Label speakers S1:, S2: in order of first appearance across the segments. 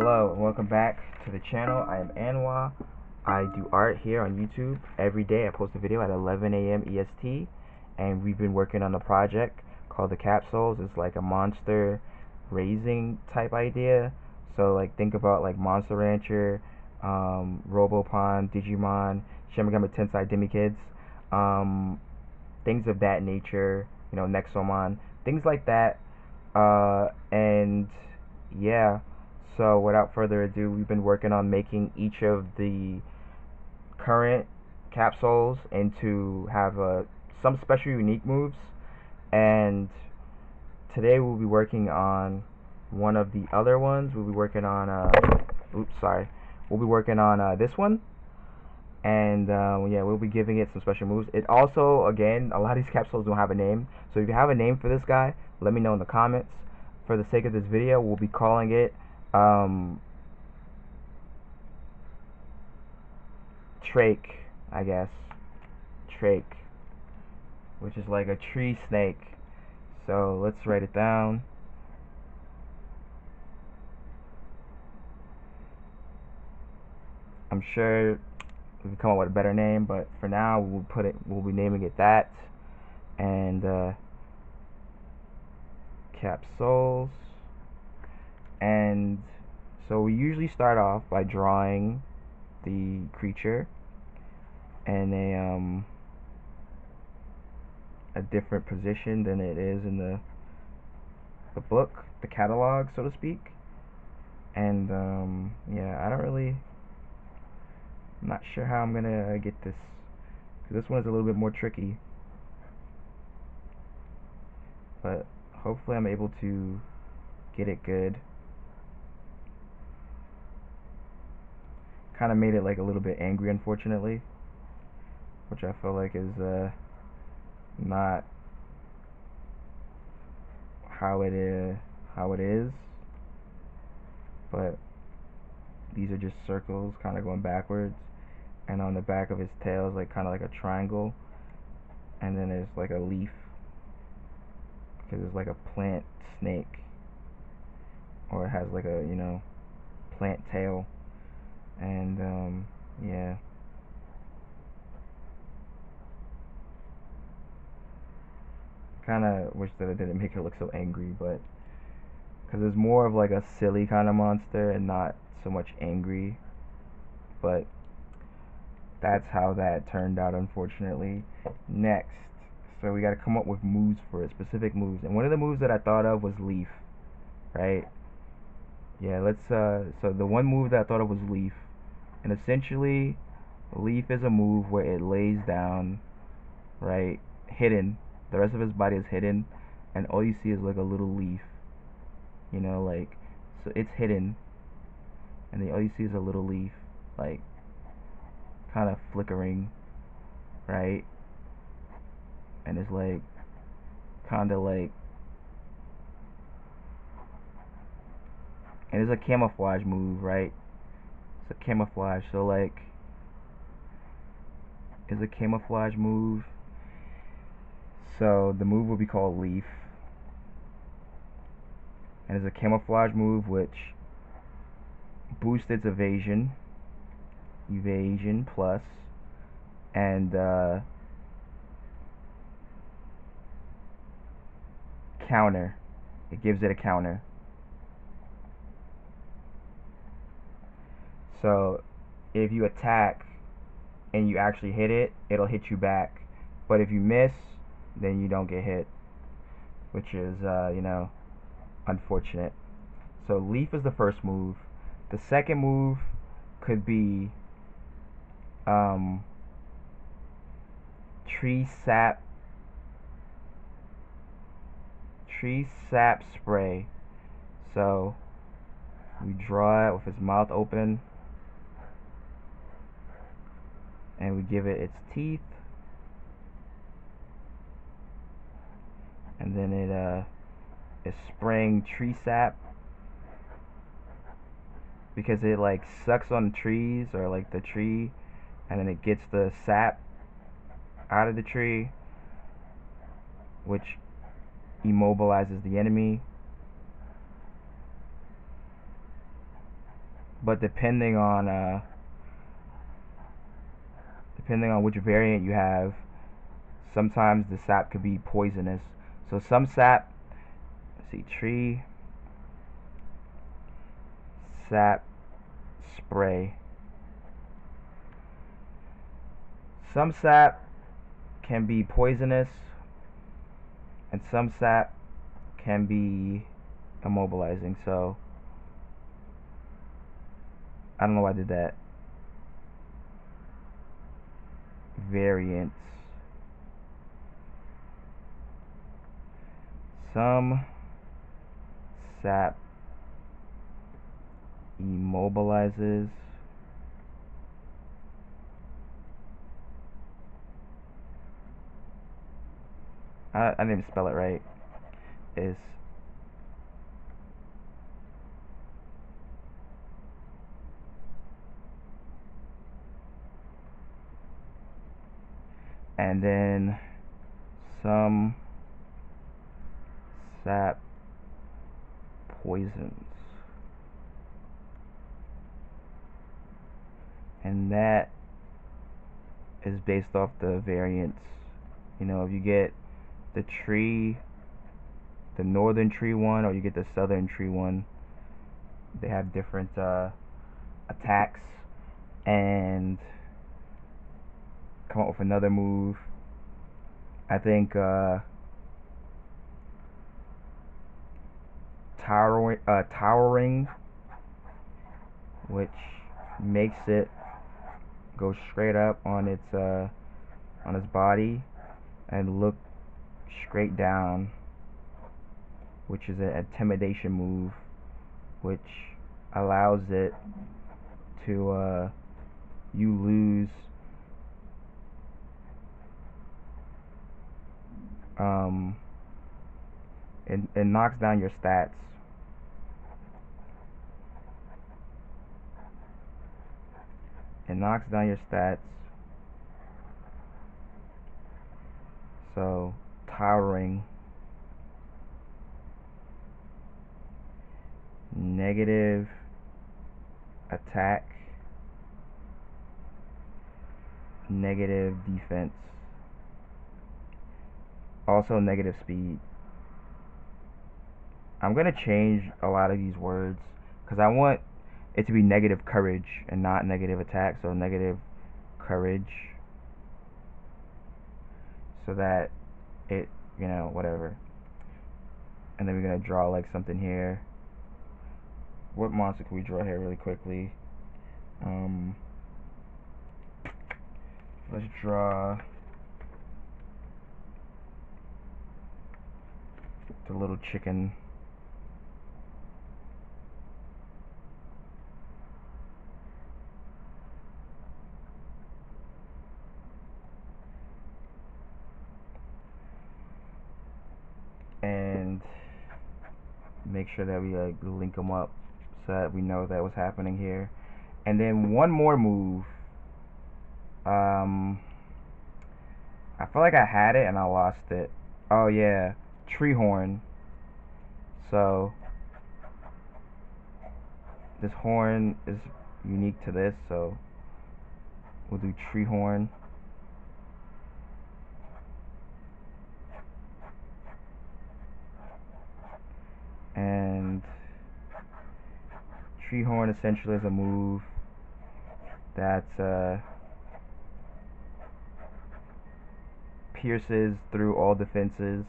S1: Hello and welcome back to the channel. I am Anwa. I do art here on YouTube every day. I post a video at 11 a.m. EST, and we've been working on a project called the Capsules. It's like a monster raising type idea. So like think about like Monster Rancher, Robopon, Digimon, Shin Megami Tensei Demi-Kids, things of that nature. Nexomon, things like that. And yeah. So without further ado, we've been working on making each of the current capsules into have some special unique moves. And today we'll be working on one of the other ones. We'll be working on oops, sorry. We'll be working on this one. And yeah, we'll be giving it some special moves. It also, again, a lot of these capsules don't have a name. So if you have a name for this guy, let me know in the comments. For the sake of this video, we'll be calling it Treke, I guess. Treke, which is like a tree snake. So let's write it down. I'm sure we can come up with a better name, but for now we'll be naming it that. And capsules. And so we usually start off by drawing the creature in a different position than it is in the book, the catalog, so to speak. And yeah, I'm not sure how I'm gonna get this, because this one is a little bit more tricky, but hopefully I'm able to get it good. Kind of made it like a little bit angry, unfortunately, which I feel like is not how it is. But these are just circles kind of going backwards, and on the back of his tail is like kind of like a triangle, and then there's like a leaf, because it's like a plant snake, or it has like a plant tail. And yeah, kind of wish that I didn't make it look so angry, but because it's more of like a silly kind of monster and not so much angry. But that's how that turned out, unfortunately. Next, so we got to come up with moves for it, specific moves, and one of the moves that I thought of was leaf, right? Yeah, let's so the one move that I thought of was leaf, and essentially leaf is a move where it lays down, right, hidden. The rest of his body is hidden, and all you see is like a little leaf, like, so it's hidden, and then all you see is a little leaf, like, kind of flickering, right? And it's like, kind of like, and it's a camouflage move, right? It's a camouflage, so like, it's a camouflage move. So the move will be called leaf, and it's a camouflage move which boosts its evasion plus, and counter. It gives it a counter. So if you attack and you actually hit it, it'll hit you back. But if you miss, then you don't get hit, which is unfortunate. So leaf is the first move. The second move could be tree sap spray. So we draw it with its mouth open, and we give it its teeth, and then it is spraying tree sap, because it like sucks on trees, or like the tree, and then it gets the sap out of the tree, which immobilizes the enemy. but depending on which variant you have, sometimes the sap could be poisonous. So some sap, let's see, tree sap spray. Some sap can be poisonous, and some sap can be immobilizing. So I don't know why I did that. Variants. Some sap immobilizes. I didn't even spell it right. Is and then some sap poisons, and that is based off the variants. You know, if you get the northern tree one, or you get the southern tree one, they have different attacks, and come up with another move. I think towering, which makes it go straight up on its body and look straight down, which is an intimidation move, which allows it to you lose it knocks down your stats. It knocks down your stats. So towering, negative attack, negative defense, also negative speed. I'm gonna change a lot of these words because I want it to be negative courage and not negative attack. So negative courage, so that it, whatever. And then we're gonna draw like something here. What monster can we draw here really quickly? Let's draw the little chicken. And make sure that we like link them up so that we know that what's happening here. And then one more move. I feel like I had it and I lost it. Oh yeah, tree horn. So this horn is unique to this, so we'll do tree horn. And tree horn essentially is a move that pierces through all defenses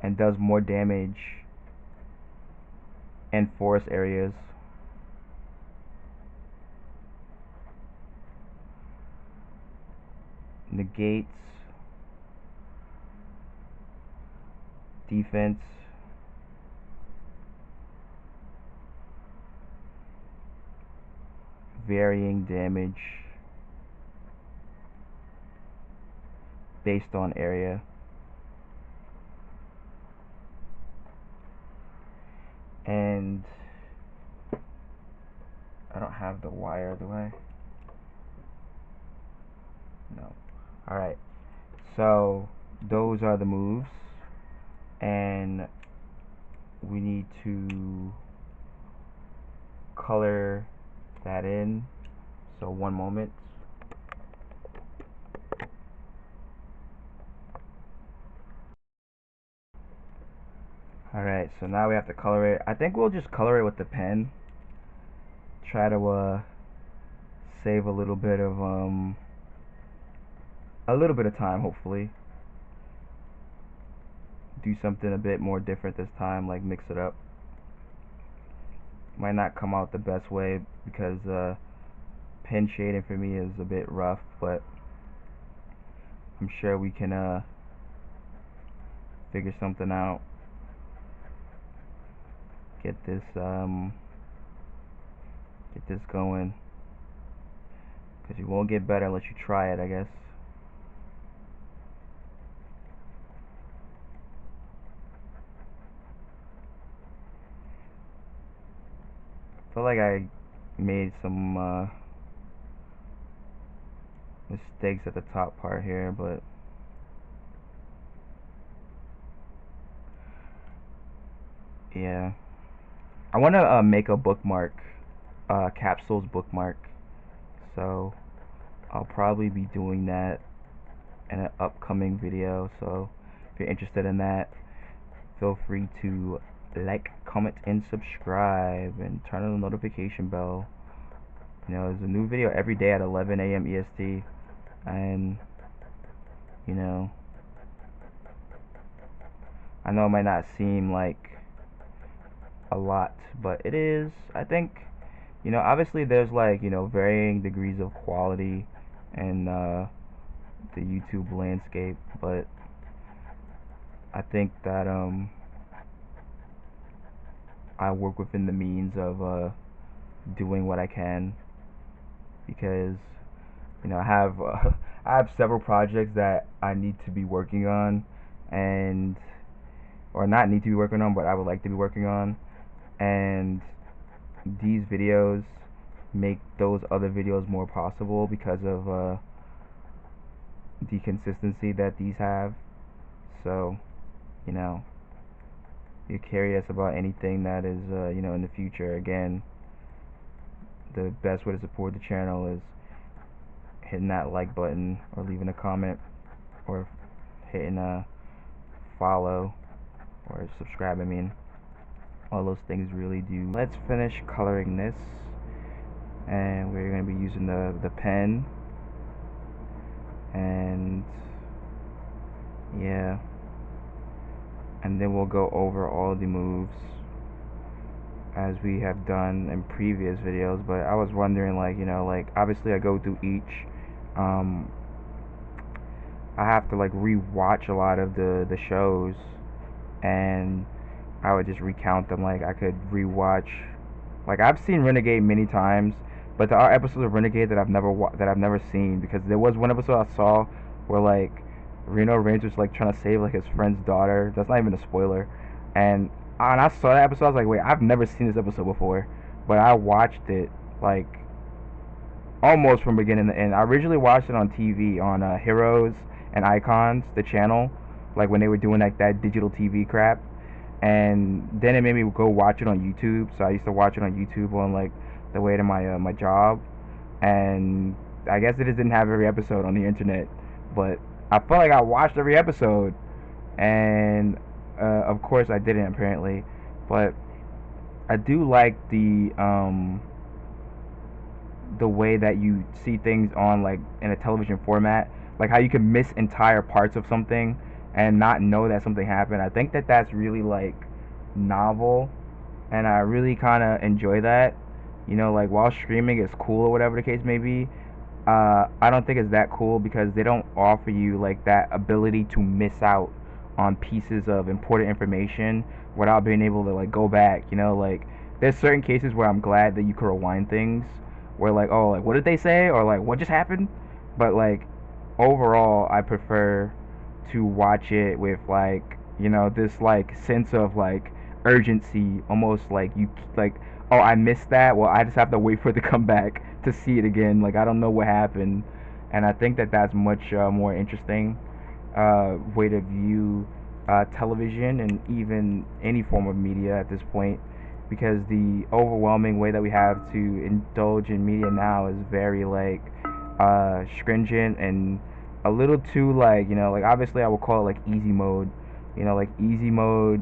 S1: and does more damage in forest areas. Negates defense, varying damage based on area. And I don't have the wire, do I? No. Alright, so those are the moves, and we need to color that in. So one moment. Alright, so now we have to color it. I think we'll just color it with the pen. Try to save a little bit of time, hopefully. Do something a bit more different this time, like mix it up. Might not come out the best way because pen shading for me is a bit rough, but I'm sure we can figure something out. Get this going, because you won't get better unless you try it, I guess. I feel like I made some mistakes at the top part here, but yeah. I want to make a bookmark, capsules bookmark, so I'll probably be doing that in an upcoming video. So if you're interested in that, feel free to like, comment, and subscribe, and turn on the notification bell. You know, there's a new video every day at 11 a.m. EST, and you know, I know it might not seem like a lot, but it is. I think, you know, obviously there's like, you know, varying degrees of quality in the YouTube landscape, but I think that I work within the means of doing what I can, because you know, I have several projects that I need to be working on, and or not need to be working on, but I would like to be working on, and these videos make those other videos more possible because of the consistency that these have. So, you know, if you're curious about anything that is you know, in the future, again, the best way to support the channel is hitting that like button, or leaving a comment, or hitting a follow, or subscribe. I mean, all those things really do. Let's finish coloring this, and we're going to be using the pen, and yeah, and then we'll go over all the moves as we have done in previous videos. But I was wondering, like, you know, like, obviously I go through each I have to like re-watch a lot of the shows, and I would just recount them. Like, I could re-watch, like, I've seen Renegade many times, but there are episodes of Renegade that I've never seen, because there was one episode I saw where like Reno Range was like trying to save like his friend's daughter. That's not even a spoiler. And I saw that episode, I was like, wait, I've never seen this episode before. But I watched it like almost from beginning to end. I originally watched it on TV on Heroes and Icons, the channel, like when they were doing like that digital TV crap. And then it made me go watch it on YouTube. So I used to watch it on YouTube on like the way to my job. And I guess it just didn't have every episode on the internet, but I felt like I watched every episode, and of course I didn't, apparently. But I do like the way that you see things on like in a television format, like how you can miss entire parts of something and not know that something happened. I think that that's really like novel, and I really kind of enjoy that. You know, like, while streaming is cool or whatever the case may be, I don't think it's that cool because they don't offer you like that ability to miss out on pieces of important information without being able to like go back. You know, like, there's certain cases where I'm glad that you can rewind things, where like, oh, like, what did they say, or like, what just happened. But like, overall, I prefer to watch it with like, you know, this like sense of like urgency, almost like you like, oh, I missed that, well, I just have to wait for it to come back to see it again. Like, I don't know what happened. And I think that that's much more interesting way to view television, and even any form of media at this point. because the overwhelming way that we have to indulge in media now is very like stringent and a little too like, like obviously I would call it like easy mode, like easy mode,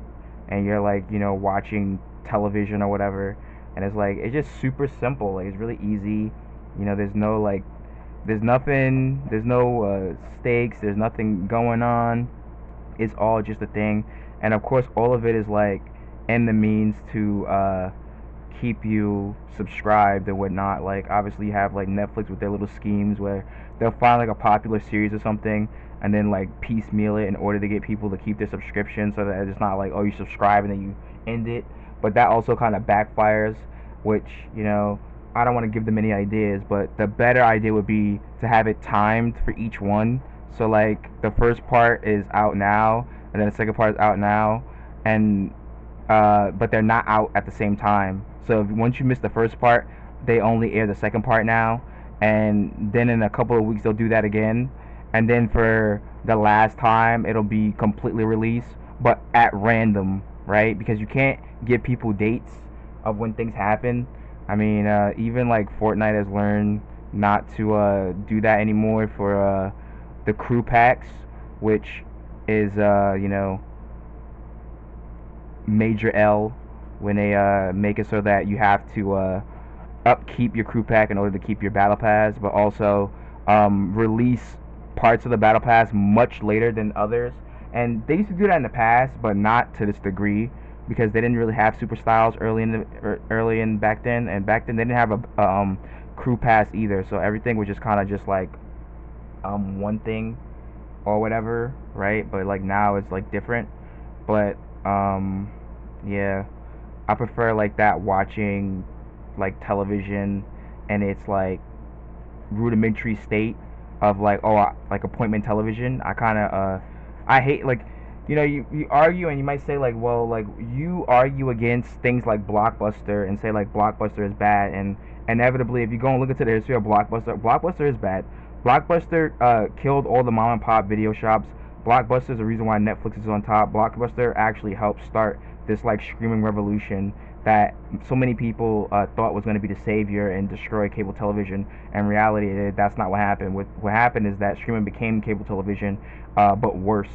S1: and you're like, watching television or whatever, and it's like it's just super simple, like it's really easy, there's no like there's no stakes, there's nothing going on, it's all just a thing, and of course all of it is like in the means to keep you subscribed and whatnot. Like obviously you have like Netflix with their little schemes where they'll find like a popular series or something and then like piecemeal it in order to get people to keep their subscription, so that it's not like, oh, you subscribe and then you end it. But that also kind of backfires, which, I don't want to give them any ideas, but the better idea would be to have it timed for each one. So like the first part is out now and then the second part is out now, and but they're not out at the same time. So once you miss the first part, they only air the second part now, and then in a couple of weeks they'll do that again, and then for the last time it'll be completely released, but at random, right? Because you can't give people dates of when things happen. I mean, even like Fortnite has learned not to do that anymore for the crew packs, which is major L when they make it so that you have to upkeep your crew pack in order to keep your battle pass, but also release parts of the battle pass much later than others. And they used to do that in the past, but not to this degree because they didn't really have super styles early in back then, and back then they didn't have a crew pass either. So everything was just kind of just like one thing or whatever, right? But like now it's like different. But yeah, I prefer like that, watching like television and it's like rudimentary state of like, oh, like appointment television. I kind of I hate like, you argue and you might say like, well, like you argue against things like Blockbuster and say like Blockbuster is bad, and inevitably if you go and look into the history of Blockbuster is bad. Blockbuster killed all the mom and pop video shops. Blockbuster is the reason why Netflix is on top. Blockbuster actually helped start this like streaming revolution that so many people thought was going to be the savior and destroy cable television. In reality, that's not what happened. What happened is that streaming became cable television, but worse,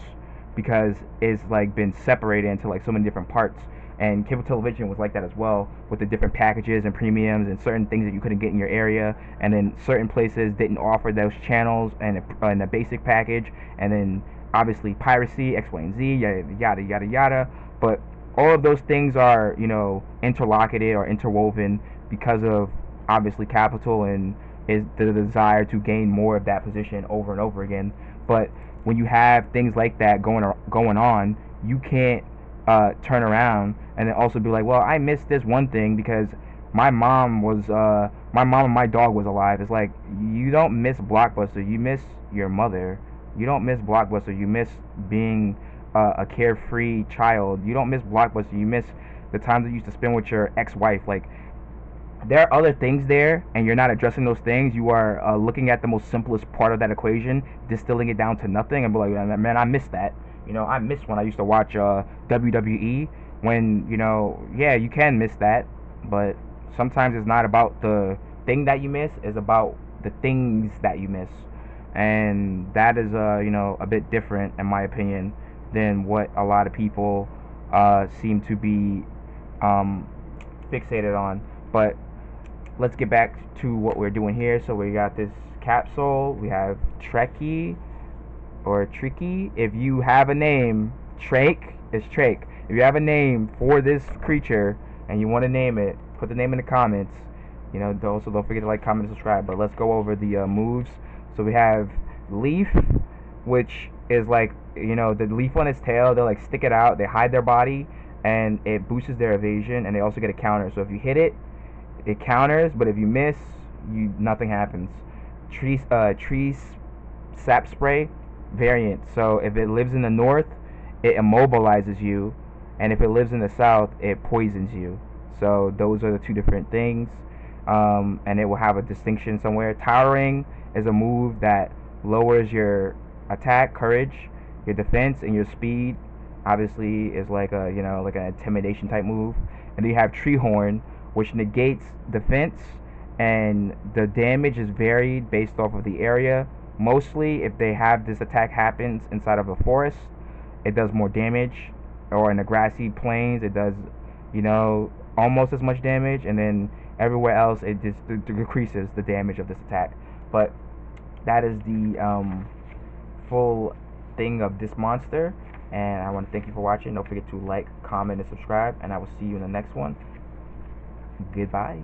S1: because it's like been separated into like so many different parts. And cable television was like that as well, with the different packages and premiums and certain things that you couldn't get in your area, and then certain places didn't offer those channels and in a basic package, and then obviously piracy, X, Y, and Z, yada yada yada yada. But all of those things are, interlocated or interwoven because of obviously capital and is the desire to gain more of that position over and over again. But when you have things like that going on, you can't turn around and then also be like, well, I missed this one thing because my mom and my dog was alive. It's like, you don't miss Blockbuster, you miss your mother. You don't miss Blockbuster, you miss being a carefree child. You don't miss Blockbuster, you miss the times that you used to spend with your ex-wife. Like, there are other things there, and you're not addressing those things. You are looking at the most simplest part of that equation, distilling it down to nothing, and be like, man, I miss that. I miss when I used to watch WWE. When, yeah, you can miss that, but sometimes it's not about the thing that you miss, it's about the things that you miss. And that is, a bit different, in my opinion, than what a lot of people seem to be fixated on. But let's get back to what we're doing here. So we got this capsule. We have Treke or Treke. If you have a name, Treke is Treke. If you have a name for this creature and you want to name it, put the name in the comments. Also don't forget to like, comment, and subscribe. But let's go over the moves. So we have Leaf, which is like, the leaf on its tail. They'll like stick it out. They hide their body, and it boosts their evasion. And they also get a counter. So if you hit it, it counters. But if you miss, nothing happens. Tree sap spray variant. So if it lives in the north, it immobilizes you, and if it lives in the south, it poisons you. So those are the two different things. And it will have a distinction somewhere. Towering is a move that lowers your attack, courage, your defense, and your speed. Obviously, is like a like an intimidation type move. and then you have tree horn, which negates defense, and the damage is varied based off of the area. Mostly, if they have this attack happens inside of a forest, it does more damage, or in the grassy plains, it does, almost as much damage, and then everywhere else, it just decreases the damage of this attack. But that is the full thing of this monster, and I want to thank you for watching. Don't forget to like, comment, and subscribe, and I will see you in the next one. Goodbye.